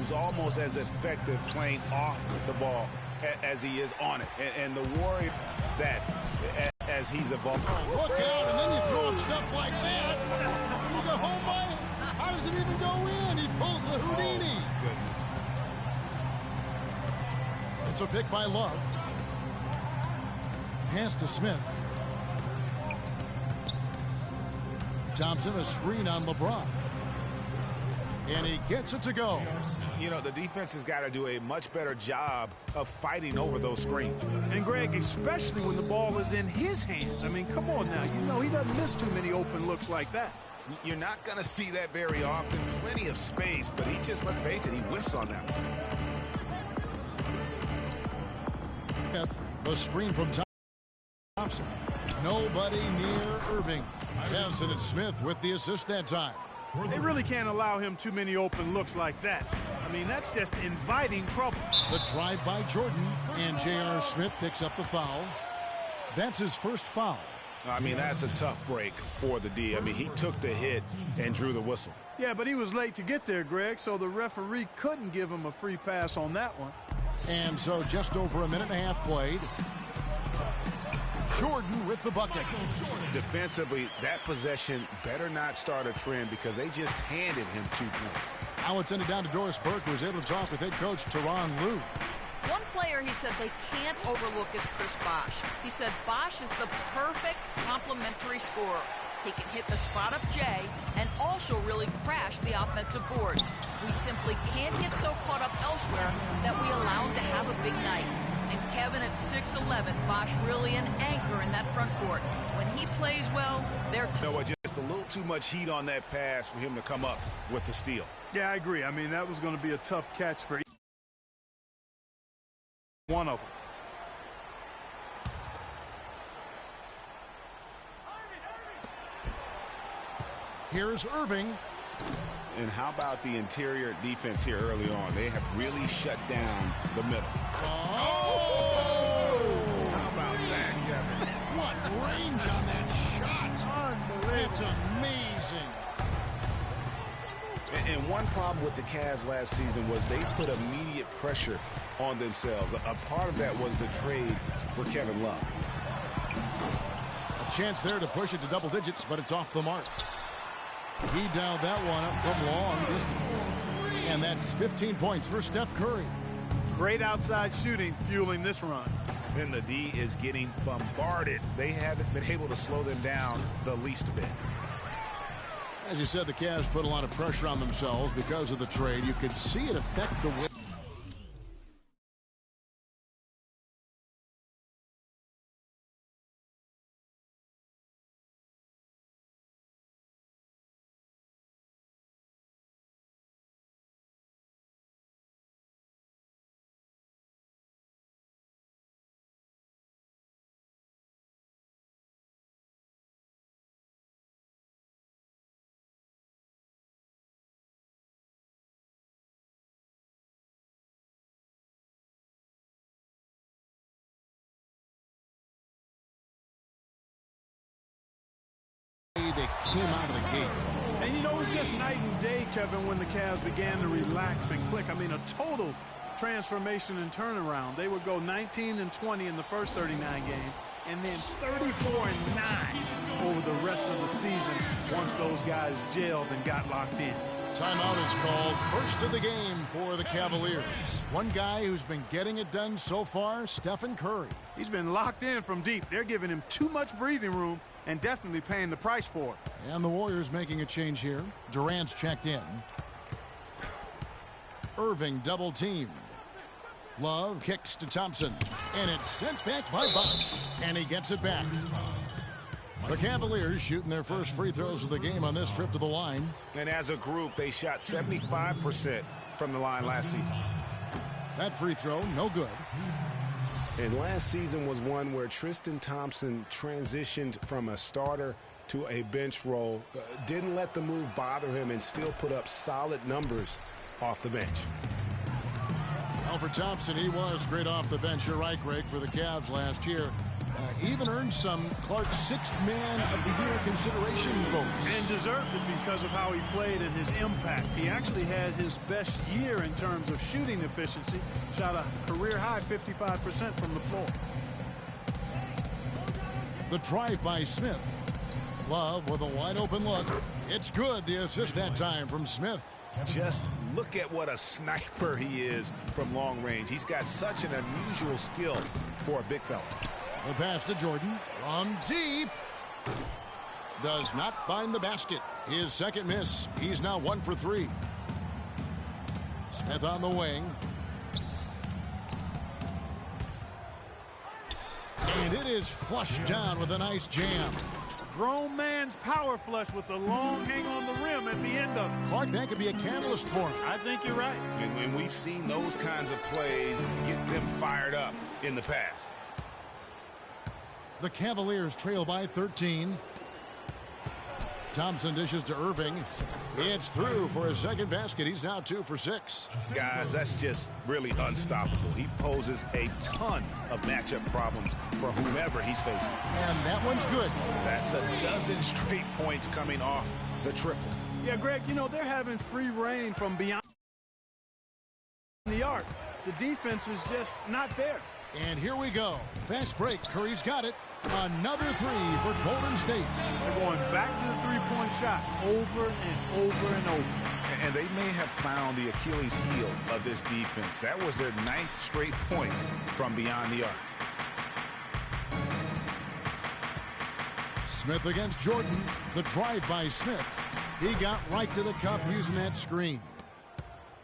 who's almost as effective playing off the ball as he is on it. And the worry that as he's evolved. Look out, and then you throw him stuff like that. And you go, oh my, how does it even go in? He pulls a Houdini. Oh, goodness. It's a pick by Love. Pass to Smith. Thompson, a screen on LeBron. And he gets it to go. You know, the defense has got to do a much better job of fighting over those screens. And, Greg, especially when the ball is in his hands. I mean, come on now. You know he doesn't miss too many open looks like that. You're not going to see that very often. Plenty of space, but he just, let's face it, he whiffs on that one. The screen from Thompson. Nobody near Irving. Kevin and Smith with the assist that time. They really can't allow him too many open looks like that. I mean, that's just inviting trouble. The drive by Jordan, and J.R. Smith picks up the foul. That's his first foul. I mean, that's a tough break for the D. I mean, he took the hit and drew the whistle. Yeah, but he was late to get there, Greg, so the referee couldn't give him a free pass on that one. And so just over a minute and a half played. Jordan with the bucket. Defensively, that possession better not start a trend because they just handed him 2 points. Now it's ended down to Doris Burke, who was able to talk with head coach Tyronn Lue. One player he said they can't overlook is Chris Bosh. He said Bosh is the perfect complementary scorer. He can hit the spot-up J and also really crash the offensive boards. We simply can't get so caught up elsewhere that we allow him to have a big night. And Kevin at 6'11", Bosh really an anchor in that front court. When he plays well, they're you know what, just a little too much heat on that pass for him to come up with the steal. Yeah, I agree. I mean, that was going to be a tough catch for one of them. Here's Irving. And how about the interior defense here early on? They have really shut down the middle. Oh! How about that, Kevin? What range on that shot. Unbelievable. It's amazing. And one problem with the Cavs last season was they put immediate pressure on themselves. A part of that was the trade for Kevin Love. A chance there to push it to double digits, but it's off the mark. He dialed that one up from long distance. And that's 15 points for Steph Curry. Great outside shooting fueling this run. And the D is getting bombarded. They haven't been able to slow them down the least bit. As you said, the Cavs put a lot of pressure on themselves because of the trade. You could see it affect the way. They came out of the gate. And you know, it's just night and day, Kevin, when the Cavs began to relax and click. I mean, a total transformation and turnaround. They would go 19-20 in the first 39 games, and then 34-9 over the rest of the season once those guys gelled and got locked in. Timeout is called. First of the game for the Cavaliers. One guy who's been getting it done so far, Stephen Curry. He's been locked in from deep. They're giving him too much breathing room and definitely paying the price for it. And the Warriors making a change here. Durant's checked in. Irving double teamed. Love kicks to Thompson. And it's sent back by Bosh. And he gets it back. The Cavaliers shooting their first free throws of the game on this trip to the line. And as a group, they shot 75% from the line last season. That free throw, no good. And last season was one where Tristan Thompson transitioned from a starter to a bench role, didn't let the move bother him, and still put up solid numbers off the bench. Well, for Thompson, he was great off the bench. You're right, Greg, for the Cavs last year. Even earned some Clark's Sixth Man of the Year consideration votes. And deserved it because of how he played and his impact. He actually had his best year in terms of shooting efficiency. Shot a career-high 55% from the floor. The drive by Smith. Love with a wide-open look. It's good. The assist that time from Smith. Just look at what a sniper he is from long range. He's got such an unusual skill for a big fella. The pass to Jordan from deep. Does not find the basket. His second miss. He's now 1 for 3. Smith on the wing. And it is flushed down with a nice jam. Grown man's power flush with the long hang on the rim at the end of it. Clark, that could be a catalyst for him. I think you're right. And we've seen those kinds of plays get them fired up in the past. The Cavaliers trail by 13. Thompson dishes to Irving. It's through for his second basket. He's now 2 for 6. Guys, that's just really unstoppable. He poses a ton of matchup problems for whomever he's facing. And that one's good. That's a dozen straight points coming off the triple. Yeah, Greg, you know, they're having free reign from beyond the arc. The defense is just not there. And here we go. Fast break. Curry's got it. Another 3 for Golden State. They're going back to the three-point shot over and over and over. And they may have found the Achilles heel of this defense. That was their 9th straight point from beyond the arc. Smith against Jordan. The drive by Smith. He got right to the cup using that screen.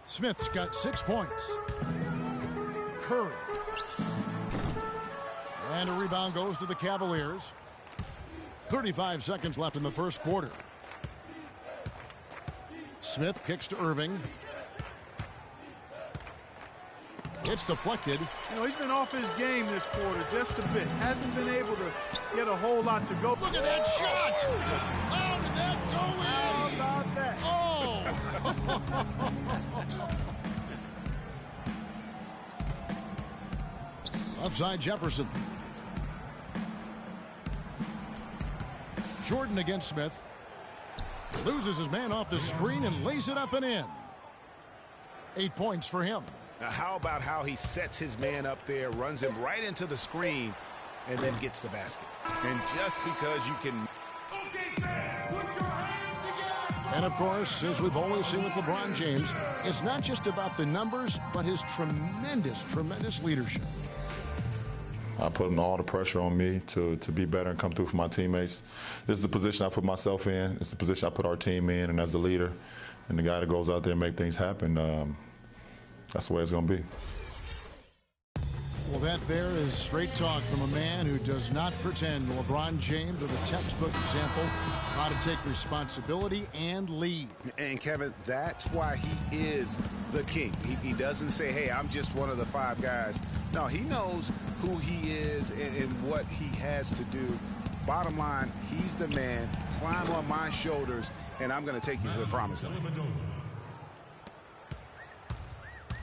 Smith's got 6 points. Curry. And a rebound goes to the Cavaliers. 35 seconds left in the first quarter. Smith kicks to Irving. It's deflected. You know, he's been off his game this quarter just a bit. Hasn't been able to get a whole lot to go. Look at that shot! How did that go in? How about that? Oh! Upside Jefferson. Jordan against Smith. Loses his man off the screen and lays it up and in. 8 points for him. Now, how about how he sets his man up there, runs him right into the screen, and then gets the basket. And just because you can... And, of course, as we've always seen with LeBron James, it's not just about the numbers, but his tremendous, tremendous leadership. I put all the pressure on me to be better and come through for my teammates. This is the position I put myself in. It's the position I put our team in, and as the leader and the guy that goes out there and make things happen, that's the way it's going to be. Well, that there is straight talk from a man who does not pretend. LeBron James, with a textbook example, how to take responsibility and lead. And, Kevin, that's why he is the king. He doesn't say, hey, I'm just one of the 5 guys. No, he knows who he is and what he has to do. Bottom line, he's the man. Climb on my shoulders, and I'm going to take you to the promised land.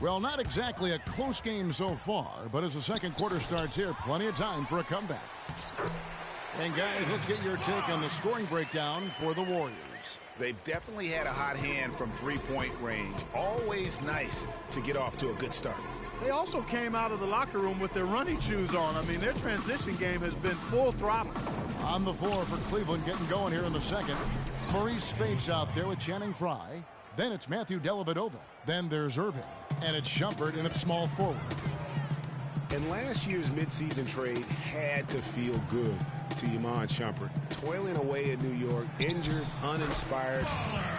Well, not exactly a close game so far, but as the second quarter starts here, plenty of time for a comeback. And, guys, let's get your take on the scoring breakdown for the Warriors. They've definitely had a hot hand from three-point range. Always nice to get off to a good start. They also came out of the locker room with their running shoes on. I mean, their transition game has been full throttle. On the floor for Cleveland getting going here in the second. Maurice Spates out there with Channing Frye. Then it's Matthew Dellavedova. Then there's Irving. And it's Shumpert in at small forward. And last year's midseason trade had to feel good to Iman Shumpert. Toiling away in New York, injured, uninspired.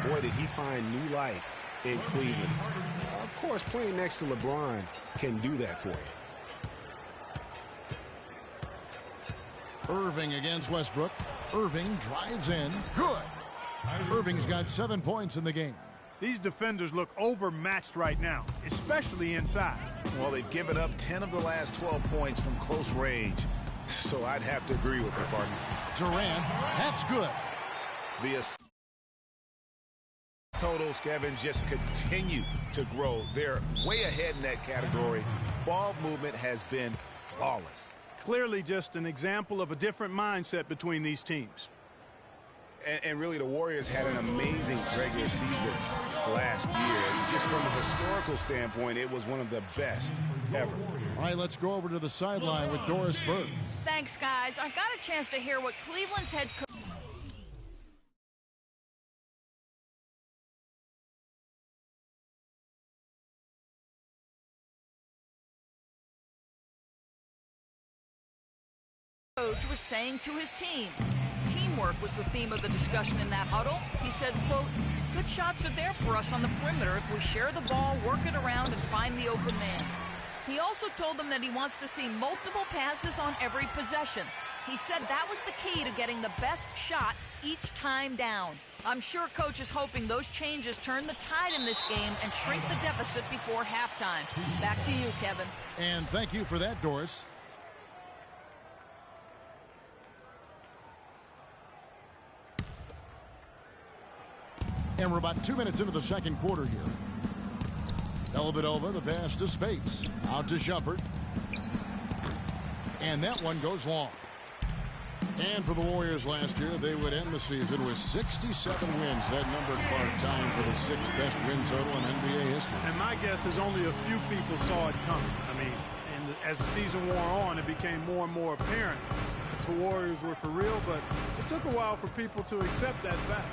Boy, did he find new life in Cleveland. Of course, playing next to LeBron can do that for you. Irving against Westbrook. Irving drives in. Good. Irving's got 7 points in the game. These defenders look overmatched right now, especially inside. Well, they've given up 10 of the last 12 points from close range. So I'd have to agree with you, partner. Durant, that's good. The totals, Kevin, just continue to grow. They're way ahead in that category. Ball movement has been flawless. Clearly just an example of a different mindset between these teams. And really, the Warriors had an amazing regular season last year. Just from a historical standpoint, it was one of the best ever. All right, let's go over to the sideline with Doris Burke. Thanks, guys. I got a chance to hear what Cleveland's head coach was saying to his team. Teamwork was the theme of the discussion in that huddle. He said, quote, "Good shots are there for us on the perimeter if we share the ball, work it around, and find the open man." He also told them that he wants to see multiple passes on every possession. He said that was the key to getting the best shot each time down. I'm sure Coach is hoping those changes turn the tide in this game and shrink the deficit before halftime. Back to you, Kevin. And thank you for that, Doris. And we're about 2 minutes into the second quarter here. Dellavedova, the pass to Spates. Out to Shumpert. And that one goes long. And for the Warriors last year, they would end the season with 67 wins. That number, Clark, tying for the 6th best win total in NBA history. And my guess is only a few people saw it coming. I mean, and as the season wore on, it became more and more apparent that the Warriors were for real, but it took a while for people to accept that fact.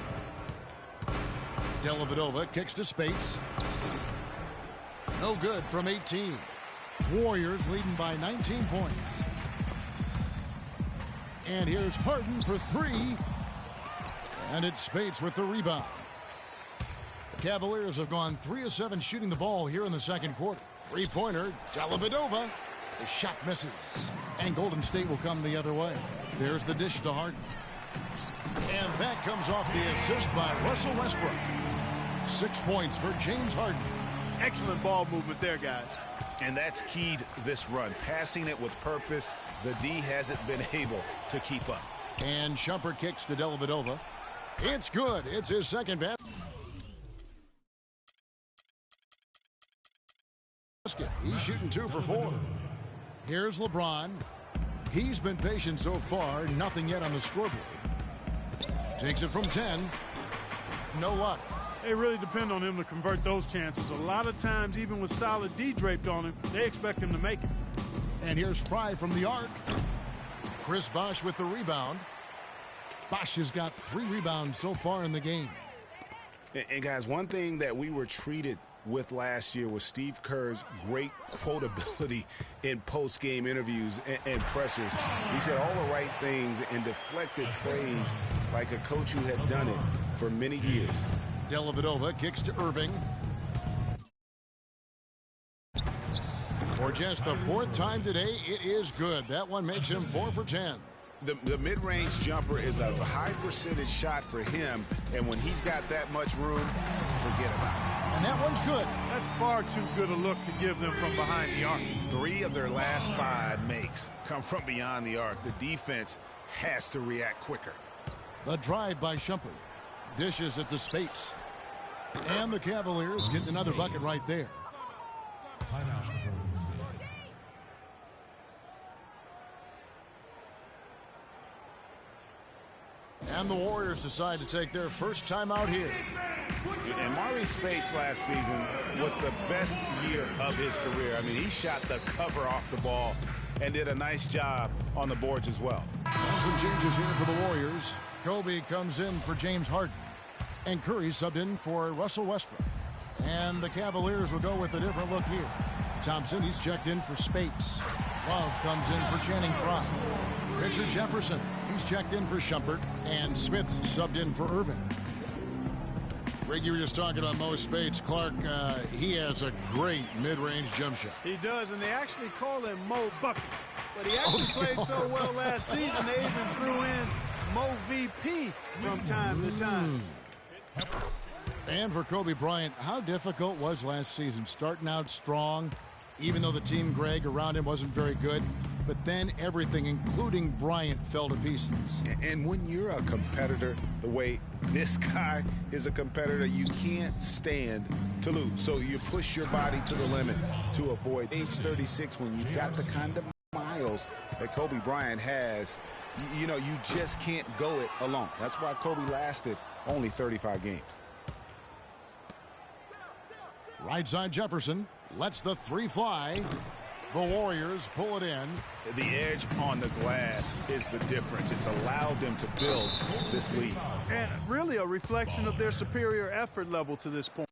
Dellavedova kicks to Spates. No good from 18. Warriors leading by 19 points. And here's Harden for 3. And it's Spates with the rebound. The Cavaliers have gone 3 of 7 shooting the ball here in the second quarter. Three-pointer, Dellavedova. The shot misses. And Golden State will come the other way. There's the dish to Harden. And that comes off the assist by Russell Westbrook. 6 points for James Harden. Excellent ball movement there, guys. And that's keyed this run. Passing it with purpose. The D hasn't been able to keep up. And Shumpert kicks to Dellavedova. It's good. It's his second basket. He's shooting 2 for 4. Here's LeBron. He's been patient so far. Nothing yet on the scoreboard. Takes it from 10. No luck. They really depend on him to convert those chances. A lot of times, even with solid D draped on him, they expect him to make it. And here's Fry from the arc. Chris Bosh with the rebound. Bosh has got 3 rebounds so far in the game. And guys, one thing that we were treated with last year was Steve Kerr's great quotability in post-game interviews and pressers. He said all the right things and deflected praise like a coach who had done it for many years. Dellavedova kicks to Irving. For just the 4th time today, it is good. That one makes him 4 for 10. The mid-range jumper is a high percentage shot for him, and when he's got that much room, forget about it. And that one's good. That's far too good a look to give them from behind the arc. 3 of their last 5 makes come from beyond the arc. The defense has to react quicker. The drive by Shumpert. Dishes it to Spates. And the Cavaliers get another bucket right there. And the Warriors decide to take their first timeout here. And Maurice Spates last season was the best year of his career. I mean, he shot the cover off the ball and did a nice job on the boards as well. And some changes here for the Warriors. Kobe comes in for James Harden. And Curry subbed in for Russell Westbrook. And the Cavaliers will go with a different look here. Thompson, he's checked in for Spates. Love comes in for Channing Frye. Richard Jefferson, he's checked in for Shumpert. And Smith subbed in for Irving. Greg, you were just talking about Mo Spates. Clark, he has a great mid-range jump shot. He does, and they actually call him Mo Bucket. But he actually played so well last season, they even threw in Mo VP from time to time. And for Kobe Bryant, how difficult was last season? Starting out strong, even though the team, Greg, around him wasn't very good. But then everything, including Bryant, fell to pieces. And when you're a competitor, the way this guy is a competitor, you can't stand to lose. So you push your body to the limit to avoid age 36 when you've got the kind of miles that Kobe Bryant has, you know, you just can't go it alone. That's why Kobe lasted only 35 games. Right side Jefferson lets the three fly. The Warriors pull it in. The edge on the glass is the difference. It's allowed them to build this lead. And really a reflection of their superior effort level to this point.